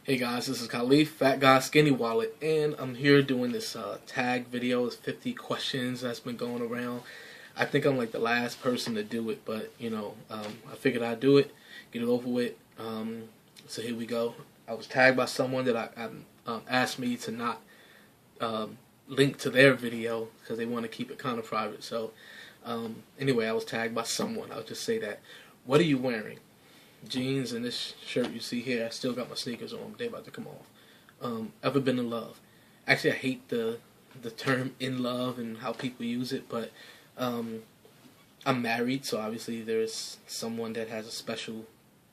Hey guys, this is Khalif, Fat Guy Skinny Wallet, and I'm here doing this tag video. It's 50 questions that's been going around. I think I'm like the last person to do it, but I figured I'd do it, get it over with. So here we go. I was tagged by someone that I asked me to not link to their video because they want to keep it kind of private. So anyway, I was tagged by someone. I'll just say that. What are you wearing? Jeans and this shirt you see here. I still got my sneakers on, but they're about to come off. Ever been in love? Actually, I hate the term in love and how people use it, but I'm married, so obviously there's someone that has a special,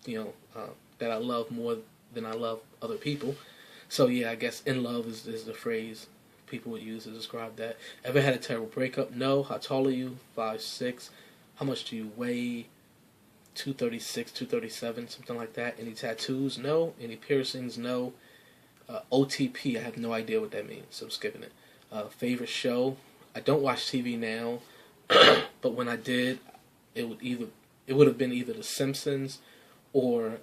that I love more than I love other people. So yeah, I guess in love is the phrase people would use to describe that. Ever had a terrible breakup? No. How tall are you? 5'6". How much do you weigh? 236, 237, something like that. Any tattoos? No. Any piercings? No. OTP, I have no idea what that means, so I'm skipping it. Favorite show? I don't watch TV now, but when I did, it would have been either The Simpsons or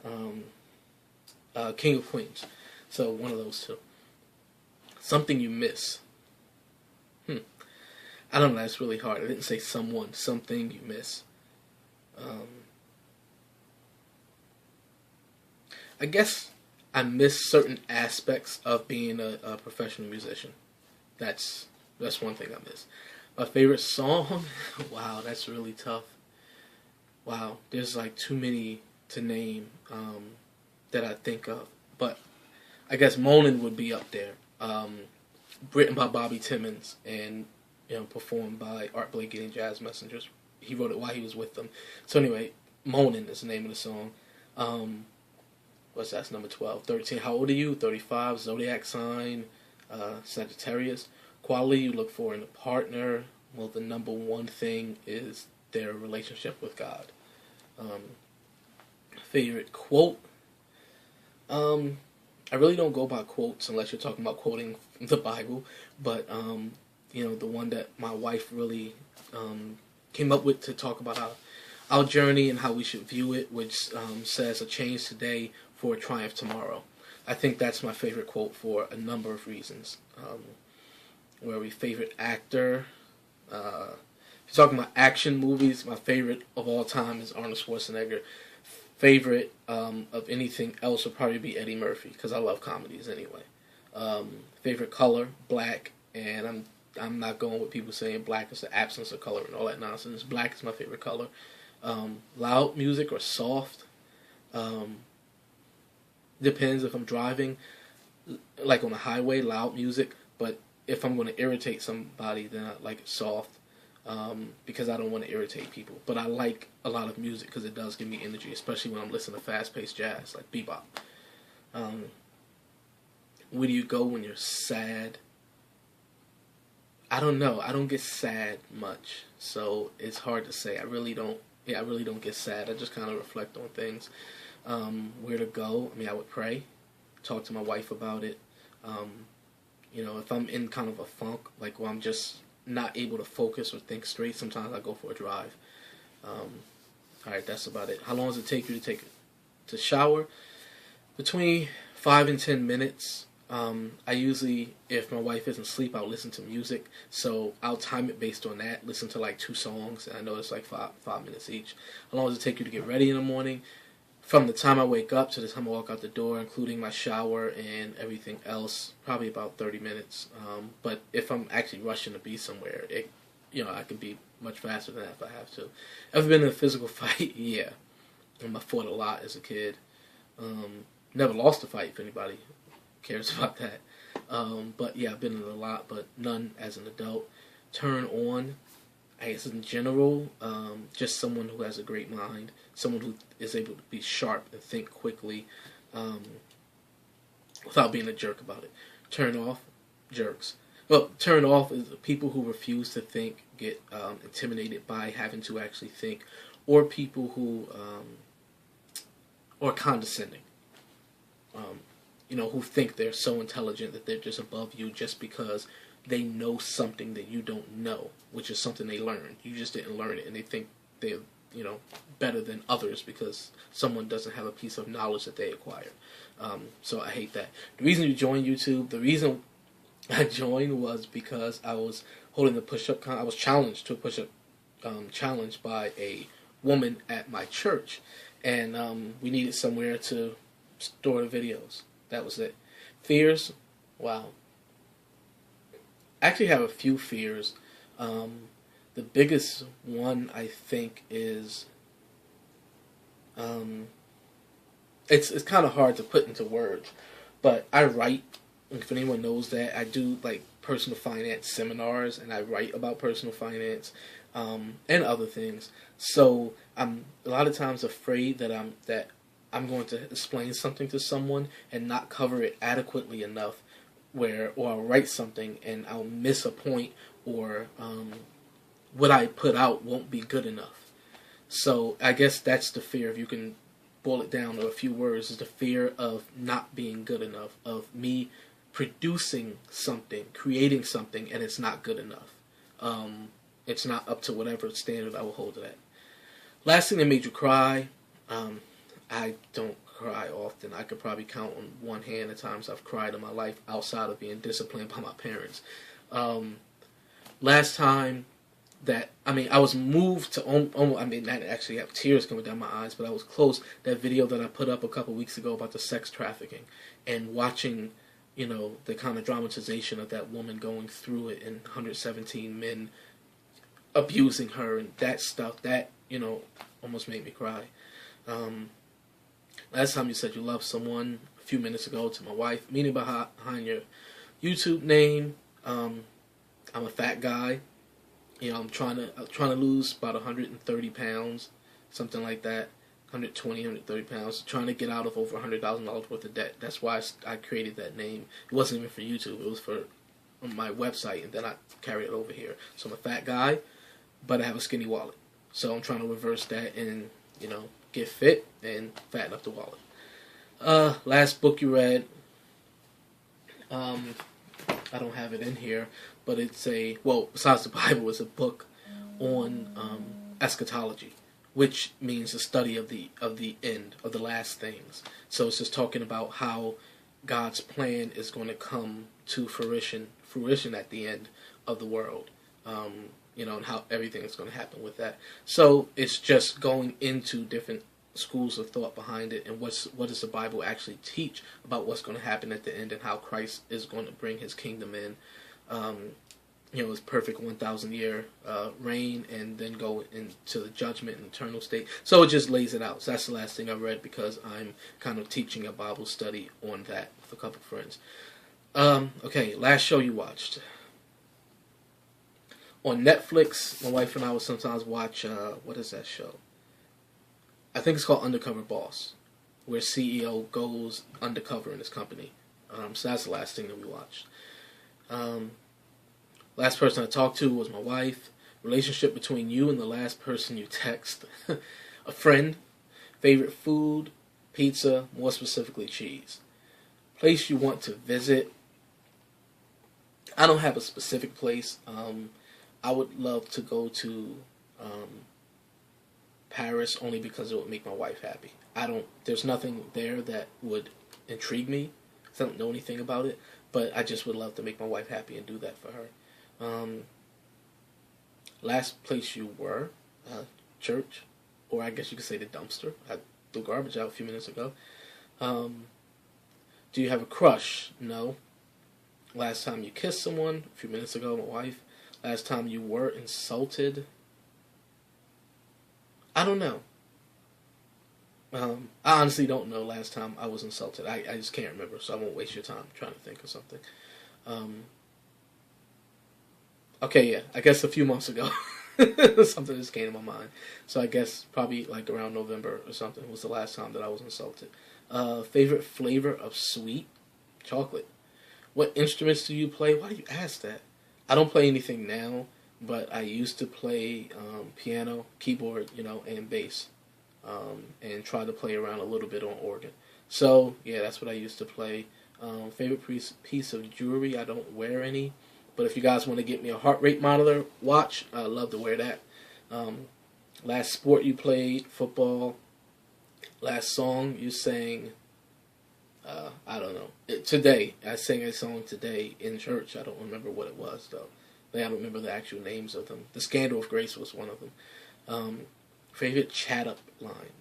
King of Queens. So one of those two. Something you miss? I don't know. That's really hard. I didn't say someone. Something you miss. I guess I miss certain aspects of being a professional musician. That's one thing I miss. My favorite song? Wow, that's really tough. Wow, there's like too many to name that I think of. But I guess Moanin' would be up there. Written by Bobby Timmons and performed by Art Blakey and Jazz Messengers. He wrote it while he was with them. So anyway, Moanin' is the name of the song. What's that? That's number 12. 13. How old are you? 35. Zodiac sign. Sagittarius. Quality you look for in a partner. Well, the number one thing is their relationship with God. Favorite quote? I really don't go by quotes unless you're talking about quoting the Bible. But, the one that my wife really came up with to talk about our journey and how we should view it, which says a change today for a triumph tomorrow. I think that's my favorite quote for a number of reasons. Where we favorite actor. If you're talking about action movies, my favorite of all time is Arnold Schwarzenegger. Favorite of anything else would probably be Eddie Murphy because I love comedies anyway. Favorite color, black, and I'm not going with people saying black is the absence of color and all that nonsense. Black is my favorite color. Loud music or soft. Depends if I'm driving, like on the highway, loud music. But if I'm going to irritate somebody, then I like it soft, because I don't want to irritate people. But I like a lot of music because it does give me energy, especially when I'm listening to fast-paced jazz, like bebop. Where do you go when you're sad? I don't know. I don't get sad much, so it's hard to say. I really don't get sad. I just kind of reflect on things. Where to go? I mean, I would pray, talk to my wife about it. If I'm in kind of a funk, like where I'm just not able to focus or think straight, sometimes I go for a drive. Alright, that's about it. How long does it take you to shower? Between 5 and 10 minutes. I usually, if my wife isn't asleep, I'll listen to music. So I'll time it based on that. Listen to like 2 songs, and I know it's like 5 minutes each. How long does it take you to get ready in the morning? From the time I wake up to the time I walk out the door, including my shower and everything else, probably about 30 minutes. But if I'm actually rushing to be somewhere, I can be much faster than that if I have to. Ever been in a physical fight? Yeah. I fought a lot as a kid. Never lost a fight, if anybody cares about that. But yeah, I've been in a lot, but none as an adult. Turn on, I guess in general, just someone who has a great mind, someone who is able to be sharp and think quickly, without being a jerk about it. Turn off, jerks. Well, turn off is people who refuse to think, get intimidated by having to actually think, or people who are condescending. Who think they're so intelligent that they're just above you just because they know something that you don't know, which is something they learned. You just didn't learn it, and they think they're better than others because someone doesn't have a piece of knowledge that they acquired. So I hate that. The reason you joined YouTube, the reason I joined was because I was holding the push-up. I was challenged to a push-up challenge by a woman at my church, and we needed somewhere to store the videos. That was it. Fears, wow. I actually have a few fears. The biggest one, I think, is it's kind of hard to put into words, but I write. If anyone knows that, I do like personal finance seminars, and I write about personal finance and other things. So I'm a lot of times afraid that I'm going to explain something to someone and not cover it adequately enough, or I'll write something and I'll miss a point, or what I put out won't be good enough. So I guess that's the fear. If you can boil it down to a few words, is the fear of not being good enough, of me producing something, creating something, and it's not good enough. It's not up to whatever standard I will hold it at. Last thing that made you cry, I don't cry often. I could probably count on one hand the times I've cried in my life outside of being disciplined by my parents. Last time that, I was moved to, I actually have tears coming down my eyes, but I was close. That video that I put up a couple weeks ago about the sex trafficking, and watching, the kind of dramatization of that woman going through it, and 117 men abusing her, and that stuff, that, almost made me cry. Last time you said you loved someone, a few minutes ago, to my wife, meaning behind your YouTube name. I'm a fat guy. I'm trying to lose about 130 pounds, something like that, 120, 130 pounds, trying to get out of over $100,000 worth of debt. That's why I created that name. It wasn't even for YouTube. It was for my website, and then I carried it over here. So I'm a fat guy, but I have a skinny wallet. So I'm trying to reverse that and, get fit and fatten up the wallet. Last book you read, I don't have it in here, but it's besides the Bible, it's a book on eschatology, which means the study of the end, of the last things. So it's just talking about how God's plan is going to come to fruition at the end of the world, and how everything is going to happen with that. So it's just going into different schools of thought behind it, and what does the Bible actually teach about what's going to happen at the end, and how Christ is going to bring his kingdom in, his perfect 1,000-year reign, and then go into the judgment and eternal state. So it just lays it out. So that's the last thing I read, because I'm kind of teaching a Bible study on that with a couple of friends. Okay, last show you watched. On Netflix, my wife and I will sometimes watch, what is that show? I think it's called Undercover Boss, where CEO goes undercover in his company. So that's the last thing that we watched. Last person I talked to was my wife. Relationship between you and the last person you text. A friend. Favorite food, pizza, more specifically cheese. Place you want to visit. I don't have a specific place. I would love to go to Paris, only because it would make my wife happy. There's nothing there that would intrigue me, because I don't know anything about it, but I just would love to make my wife happy and do that for her. Last place you were, church, or I guess you could say the dumpster. I threw garbage out a few minutes ago. Do you have a crush? No. Last time you kissed someone, a few minutes ago, my wife. Last time you were insulted, I don't know. I honestly don't know last time I was insulted. I just can't remember, so I won't waste your time trying to think of something. Okay, yeah, I guess a few months ago, something just came to my mind. So I guess probably like around November or something was the last time that I was insulted. Favorite flavor of sweet? Chocolate. What instruments do you play? Why do you ask that? I don't play anything now, but I used to play piano, keyboard, and bass, and try to play around a little bit on organ. So, yeah, that's what I used to play. Favorite piece of jewelry? I don't wear any, but if you guys want to get me a heart rate monitor watch, I'd love to wear that. Last sport you played, football. Last song you sang, I don't know. Today, I sang a song today in church. I don't remember what it was, though. I don't remember the actual names of them. The Scandal of Grace was one of them. Favorite chat-up line.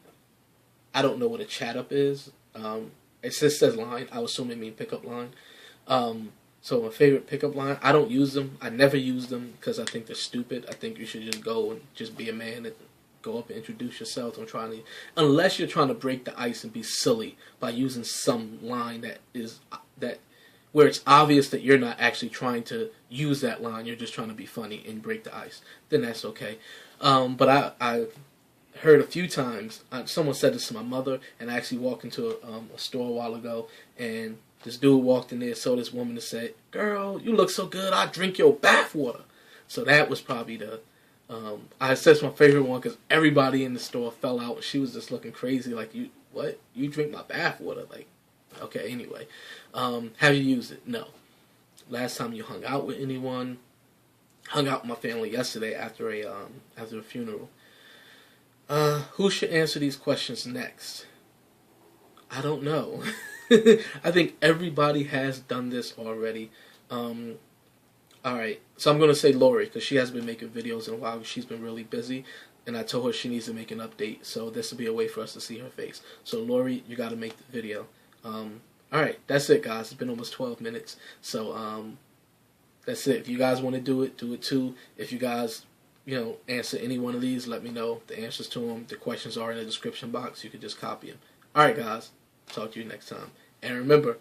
I don't know what a chat-up is. It just says line. I assume it means pickup line. So my favorite pickup line, I don't use them. I never use them because I think they're stupid. I think you should just go and just be a man and go up and introduce yourself. Unless you're trying to break the ice and be silly by using some line that where it's obvious that you're not actually trying to use that line. You're just trying to be funny and break the ice. Then that's okay. But I heard a few times, someone said this to my mother, and I actually walked into a store a while ago, and this dude walked in there, saw this woman and said, "Girl, you look so good, I drink your bath water." So that was probably I said it's my favorite one because everybody in the store fell out, and she was just looking crazy like, "You, what? You drink my bath water?" Like, okay, anyway. Have you used it? No. Last time you hung out with anyone? Hung out with my family yesterday after a funeral. Who should answer these questions next? I don't know. I think everybody has done this already. Alright, so I'm going to say Lori, because she hasn't been making videos in a while. She's been really busy, and I told her she needs to make an update, so this will be a way for us to see her face. So Lori, you got to make the video. Alright, that's it, guys. It's been almost 12 minutes, so that's it. If you guys want to do it too. If you guys, answer any one of these, let me know the answers to them. The questions are in the description box. You can just copy them. Alright, guys. Talk to you next time. And remember,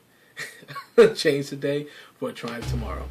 change today for a trying tomorrow.